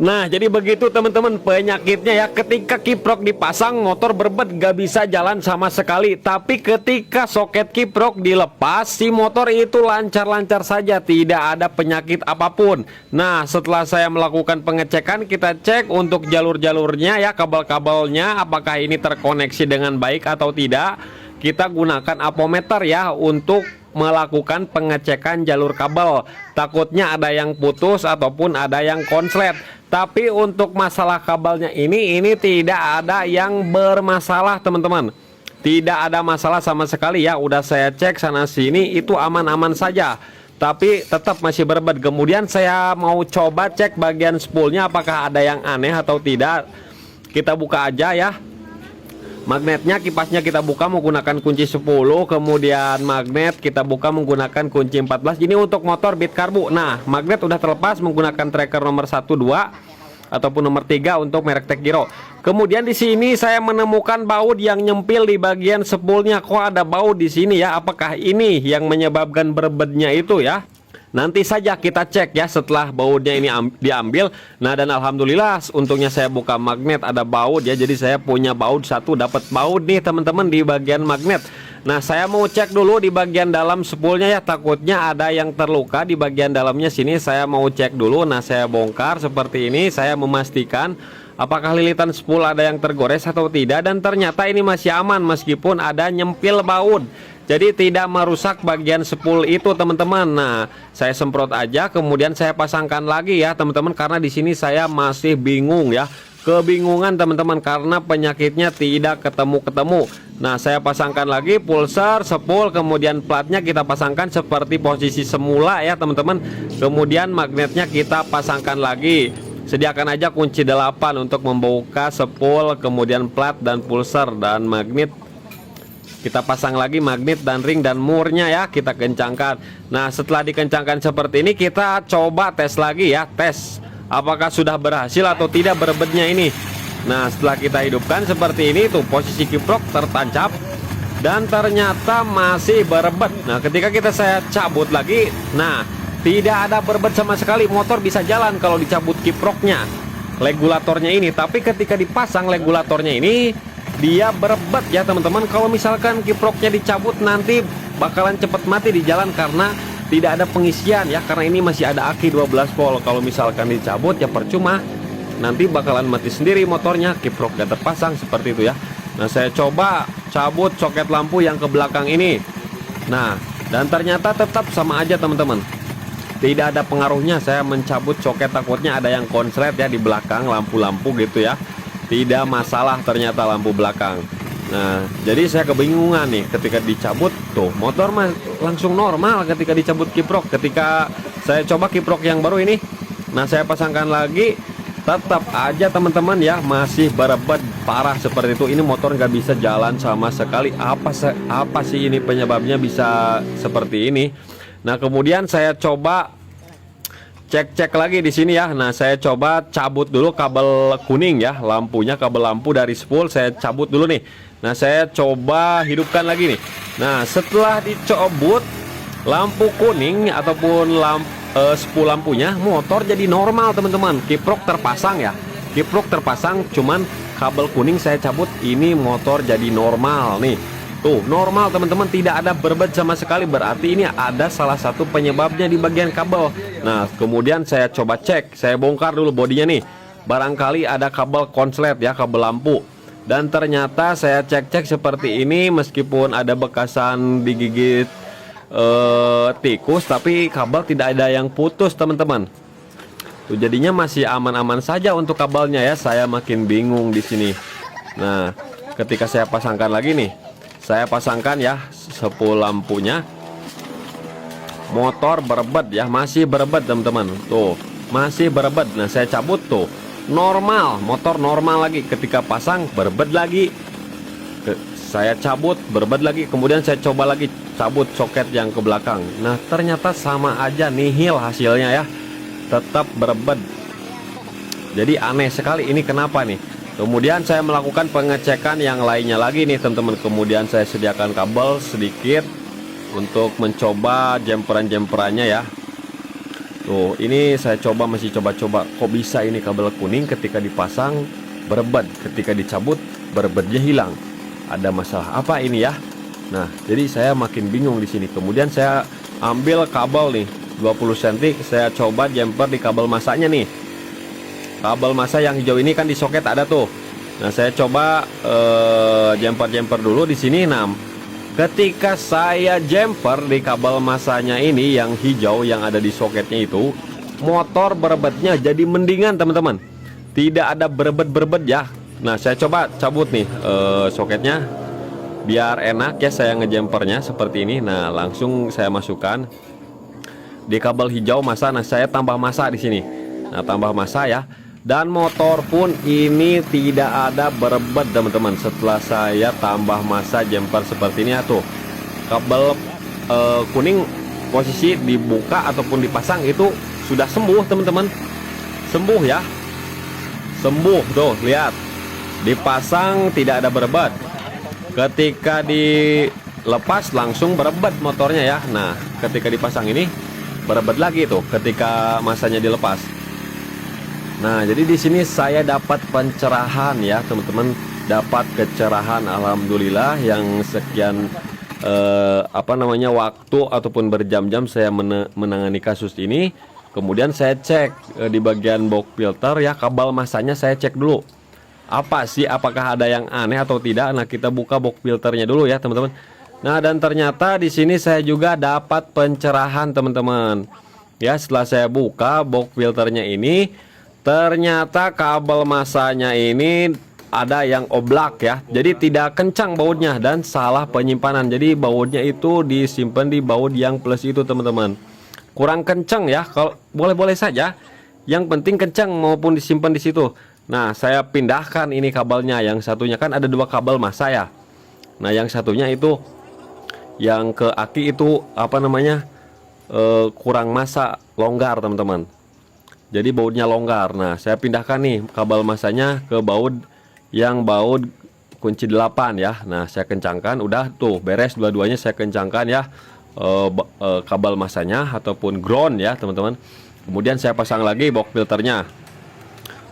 Nah, jadi begitu teman-teman penyakitnya ya. Ketika kiprok dipasang, motor berbet gak bisa jalan sama sekali. Tapi ketika soket kiprok dilepas, si motor itu lancar-lancar saja, tidak ada penyakit apapun. Nah, setelah saya melakukan pengecekan, kita cek untuk jalur-jalurnya ya, kabel-kabelnya apakah ini terkoneksi dengan baik atau tidak. Kita gunakan apometer ya untuk melakukan pengecekan jalur kabel. Takutnya ada yang putus ataupun ada yang konslet. Tapi untuk masalah kabelnya ini tidak ada yang bermasalah teman-teman. Tidak ada masalah sama sekali ya. Udah saya cek sana sini itu aman-aman saja. Tapi tetap masih berbet. Kemudian saya mau coba cek bagian spoolnya apakah ada yang aneh atau tidak. Kita buka aja ya. Magnetnya, kipasnya kita buka menggunakan kunci 10. Kemudian magnet kita buka menggunakan kunci 14. Ini untuk motor Beat Karbu. Nah, magnet udah terlepas menggunakan tracker nomor 1, 2 ataupun nomor 3 untuk merek Tech Giro. Kemudian di sini saya menemukan baut yang nyempil di bagian spoolnya. Kok ada baut di sini ya? Apakah ini yang menyebabkan berbetnya itu ya? Nanti saja kita cek ya setelah bautnya ini diambil. Nah, dan alhamdulillah untungnya saya buka magnet ada baut ya. Jadi saya punya baut satu, dapat baut nih teman-teman di bagian magnet. Nah, saya mau cek dulu di bagian dalam spoolnya ya. Takutnya ada yang terluka di bagian dalamnya sini. Saya mau cek dulu. Nah, saya bongkar seperti ini. Saya memastikan apakah lilitan spool ada yang tergores atau tidak. Dan ternyata ini masih aman meskipun ada nyempil baut. Jadi tidak merusak bagian spool itu teman-teman. Nah, saya semprot aja kemudian saya pasangkan lagi ya teman-teman, karena di sini saya masih bingung ya. Kebingungan teman-teman karena penyakitnya tidak ketemu-ketemu. Nah, saya pasangkan lagi pulser, spool, kemudian platnya kita pasangkan seperti posisi semula ya teman-teman. Kemudian magnetnya kita pasangkan lagi. Sediakan aja kunci 8 untuk membuka spool, kemudian plat dan pulser dan magnet. Kita pasang lagi magnet dan ring dan murnya ya, kita kencangkan. Nah, setelah dikencangkan seperti ini kita coba tes lagi ya. Tes apakah sudah berhasil atau tidak berbetnya ini. Nah, setelah kita hidupkan seperti ini tuh posisi kiprok tertancap dan ternyata masih berbet. Nah, ketika saya cabut lagi, nah tidak ada berbet sama sekali. Motor bisa jalan kalau dicabut kiproknya, regulatornya ini. Tapi ketika dipasang regulatornya ini dia berbet ya teman-teman. Kalau misalkan kiproknya dicabut nanti bakalan cepet mati di jalan karena tidak ada pengisian ya, karena ini masih ada aki 12 volt. Kalau misalkan dicabut ya percuma, nanti bakalan mati sendiri motornya, kiprok gak terpasang seperti itu ya. Nah, saya coba cabut soket lampu yang ke belakang ini. Nah, dan ternyata tetap sama aja teman-teman, tidak ada pengaruhnya. Saya mencabut soket takutnya ada yang konslet ya di belakang lampu-lampu gitu ya. Tidak masalah ternyata lampu belakang. Nah, jadi saya kebingungan nih ketika dicabut tuh motor langsung normal ketika dicabut kiprok. Ketika saya coba kiprok yang baru ini, nah saya pasangkan lagi, tetap aja teman-teman ya masih berebet parah seperti itu. Ini motor nggak bisa jalan sama sekali. Apa sih ini penyebabnya bisa seperti ini? Nah, kemudian saya coba cek lagi di sini ya. Nah, saya coba cabut dulu kabel kuning ya, lampunya, kabel lampu dari spool saya cabut dulu nih. Nah, saya coba hidupkan lagi nih. Nah, setelah dicabut lampu kuning ataupun spool lampunya, motor jadi normal teman-teman. Kiprok terpasang ya, kiprok terpasang, cuman kabel kuning saya cabut, ini motor jadi normal nih. Tuh, normal teman-teman, tidak ada berbet sama sekali. Berarti ini ada salah satu penyebabnya di bagian kabel. Nah, kemudian saya coba cek, saya bongkar dulu bodinya nih. Barangkali ada kabel konslet ya, kabel lampu. Dan ternyata saya cek-cek seperti ini, meskipun ada bekasan digigit tikus, tapi kabel tidak ada yang putus teman-teman. Tuh, jadinya masih aman-aman saja untuk kabelnya ya. Saya makin bingung di sini. Nah, ketika saya pasangkan lagi nih, saya pasangkan ya spool lampunya, motor berebet ya, masih berebet teman-teman. Tuh, masih berebet. Nah, saya cabut tuh, normal, motor normal lagi. Ketika pasang berebet lagi. Saya cabut berebet lagi. Kemudian saya coba lagi cabut soket yang ke belakang. Nah, ternyata sama aja, nihil hasilnya ya, tetap berebet. Jadi aneh sekali ini kenapa nih. Kemudian saya melakukan pengecekan yang lainnya lagi nih teman-teman. Kemudian saya sediakan kabel sedikit untuk mencoba jemperan-jemperannya ya. Tuh, ini saya coba, masih coba-coba. Kok bisa ini kabel kuning ketika dipasang berebet, ketika dicabut berebetnya hilang? Ada masalah apa ini ya? Nah, jadi saya makin bingung di sini. Kemudian saya ambil kabel nih 20 cm, saya coba jumper di kabel masanya nih. Kabel masa yang hijau ini kan di soket ada tuh. Nah, saya coba jumper dulu di sini. Nah, ketika saya jumper di kabel masanya ini yang hijau yang ada di soketnya itu, motor berebetnya jadi mendingan teman-teman. Tidak ada berebet-berebet ya. Nah, saya coba cabut nih soketnya biar enak ya saya ngejumpernya seperti ini. Nah, langsung saya masukkan di kabel hijau masa. Nah, saya tambah masa di sini. Nah, tambah masa ya. Dan motor pun ini tidak ada berebet teman-teman. Setelah saya tambah masa jumper seperti ini ya, tuh kabel kuning posisi dibuka ataupun dipasang itu sudah sembuh teman-teman. Sembuh ya, sembuh tuh, lihat, dipasang tidak ada berebet. Ketika dilepas langsung berebet motornya ya. Nah, ketika dipasang ini berebet lagi tuh ketika masanya dilepas. Nah, jadi di sini saya dapat pencerahan ya teman-teman, dapat kecerahan alhamdulillah yang sekian waktu ataupun berjam-jam saya menangani kasus ini. Kemudian saya cek di bagian box filter ya, kabel masanya saya cek dulu. Apa sih, apakah ada yang aneh atau tidak? Nah, kita buka box filternya dulu ya teman-teman. Nah, dan ternyata di sini saya juga dapat pencerahan teman-teman. Ya, setelah saya buka box filternya ini, ternyata kabel masanya ini ada yang oblak ya. Jadi tidak kencang bautnya dan salah penyimpanan. Jadi bautnya itu disimpan di baut yang plus itu teman-teman. Kurang kencang ya. Kalau boleh-boleh saja. Yang penting kencang maupun disimpan di situ. Nah, saya pindahkan ini kabelnya. Yang satunya kan ada dua kabel masa ya. Nah, yang satunya itu yang ke aki itu kurang masa, longgar teman-teman. Jadi bautnya longgar. Nah, saya pindahkan nih kabel masanya ke baut yang baut kunci 8 ya. Nah, saya kencangkan, udah tuh beres dua-duanya, saya kencangkan ya kabel masanya ataupun ground ya teman-teman. Kemudian saya pasang lagi box filternya.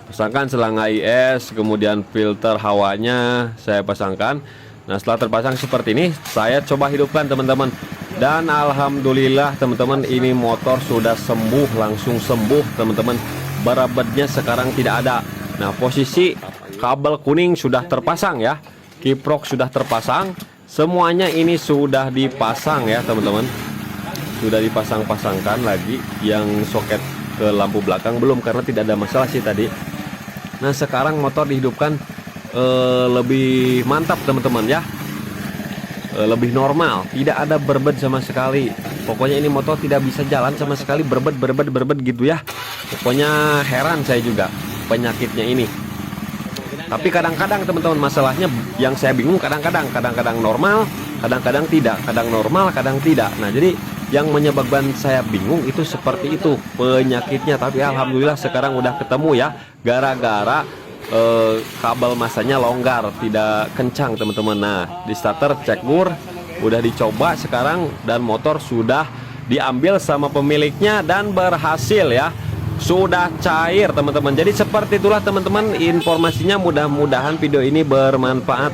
Pasangkan selang AIS, kemudian filter hawanya saya pasangkan. Nah, setelah terpasang seperti ini, saya coba hidupkan teman-teman. Dan alhamdulillah teman-teman, ini motor sudah sembuh, langsung sembuh teman-teman. Berebetnya sekarang tidak ada. Nah, posisi kabel kuning sudah terpasang ya, kiprok sudah terpasang, semuanya ini sudah dipasang ya teman-teman. Sudah dipasang-pasangkan lagi. Yang soket ke lampu belakang belum, karena tidak ada masalah sih tadi. Nah, sekarang motor dihidupkan lebih mantap teman-teman ya. Lebih normal, tidak ada berebet sama sekali. Pokoknya ini motor tidak bisa jalan sama sekali, berebet gitu ya. Pokoknya heran saya juga penyakitnya ini. Tapi kadang-kadang teman-teman, masalahnya yang saya bingung, kadang-kadang normal, kadang-kadang tidak, kadang normal, kadang tidak. Nah, jadi yang menyebabkan saya bingung itu seperti itu penyakitnya. Tapi alhamdulillah sekarang udah ketemu ya, gara-gara kabel masanya longgar, tidak kencang teman-teman. Nah, di starter cek bur udah dicoba sekarang, dan motor sudah diambil sama pemiliknya dan berhasil ya, sudah cair teman-teman. Jadi seperti itulah teman-teman informasinya. Mudah-mudahan video ini bermanfaat.